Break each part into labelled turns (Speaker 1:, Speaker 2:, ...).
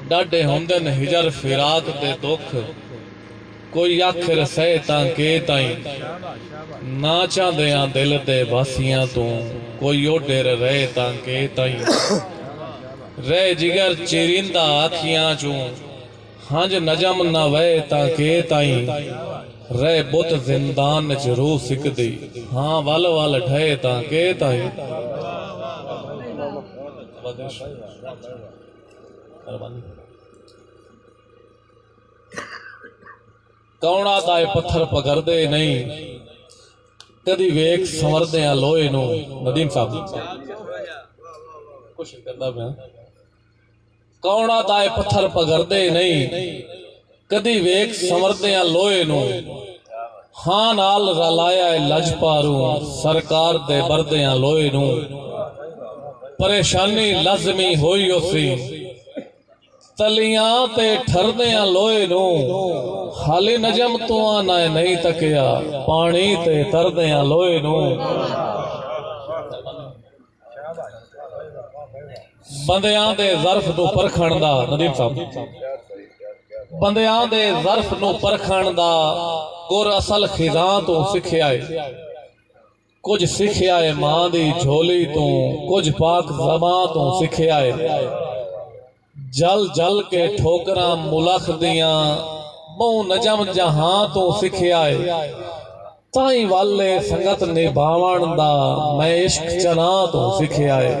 Speaker 1: Dadae हुंदे न हिजर फिराक दे दुख कोई आखिर सह तां के ताईं ना चाहदे आ दिल दे वासियां तू कोई ओडेर रहे तां के ताईं रह जिगर चिरिंदा आखियां चू हंज नजम न वह तां के ताईं रह बुत जिंदान च रूह सिकदी हाँ वल वल ढे तां के ताईं कौड़ा दाए पत्थर पकड़दे नहीं कदी वेख संवरदे आ लोहे नू नदीम साहब कुछ करदा मैं कौड़ा दाए पत्थर पकड़दे नहीं कदी वेख संवरदे आ लोहे नू हाँ नाल रलाया लजपारू सरकार दे बरदे आ लोहे नू परेशानी लाजमी होई उसी तलियां ते ठरदे आ लोहे नू हाले नजम तो आना नहीं तकिया पानी ते तरदे आ लोहे नू बंदियां दे ज़र्फ नू परखण दा नदीम साहब बंदियां दे ज़र्फ नू परखण दा गुर असल खिज़ां तो सिखिया है कुछ सिखिया है मां दी झोली तो कुछ पाक ज़बां तो सिखिया है जल जल के ठोकरां मुलख दियां बहु नजम जहां तो सिखिया है ताई वाले संगत निभावण दा मैं इश्क चना तो सिखिया है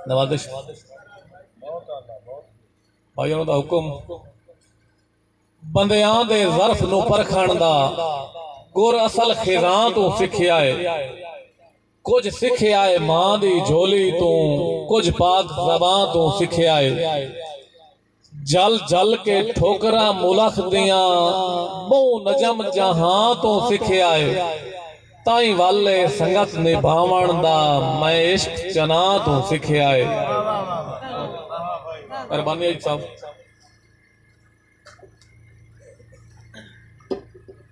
Speaker 1: नवाज़िश भाइयों दा हुक्म बंदियां दे ज़र्फ नू परखण दा गुर असल खिज़ां तो सिखिया है कुछ सिखिया है मां दी झोली तो कुछ पाक ज़बां तो सिखिया है जल जल के ठोकरां मुलख दियां बहु नजम जहां तो सिखिया है ताई वाले संगत निभावण दा मैं इश्क चना तो सिखिया है मेहरबानी साहब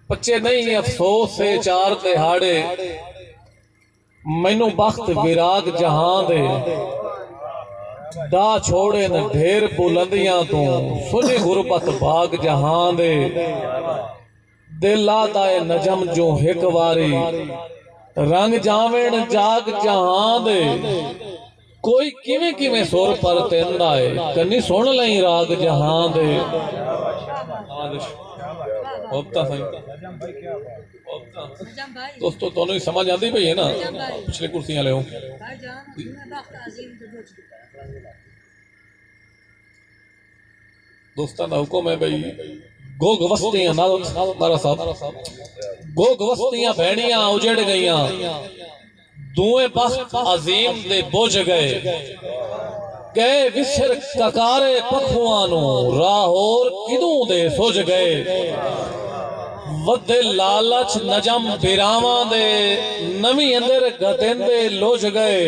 Speaker 1: बच्चे नहीं अफसोस से चार दिहाड़े मैनू बख्त विराग जहां दे दा छोड़े न ढेर बुलंदियां तू सुनी गुरबत बाग जहां दे दिला दाए नजम जो हिक वारी रंग जावेण जाग जहां दे कोई किवें किवें सुर पर तेंदा है कन्नी सुन लई राग जहां दे दोस्तों दोनों ही समझ आती पई है ना पिछले कुर्सियां ले दोस्तों का हुक्म है भाई गो गवस्तियां नारा साहब गो गवस्तियां भैणियां उजड़ गईयां दुए बख्त अजीम दे बोझ गए गए विसर ककारे पखुआं नू राहोर किदों दे सुझ गए वधे लालच नजम बिरावां दे नवी अंदर गतेंदे लोझ गए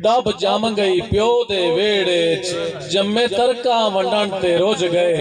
Speaker 1: डब जम गई प्यो दे वेड़े जम्मे तरका वंडन ते रुझ गए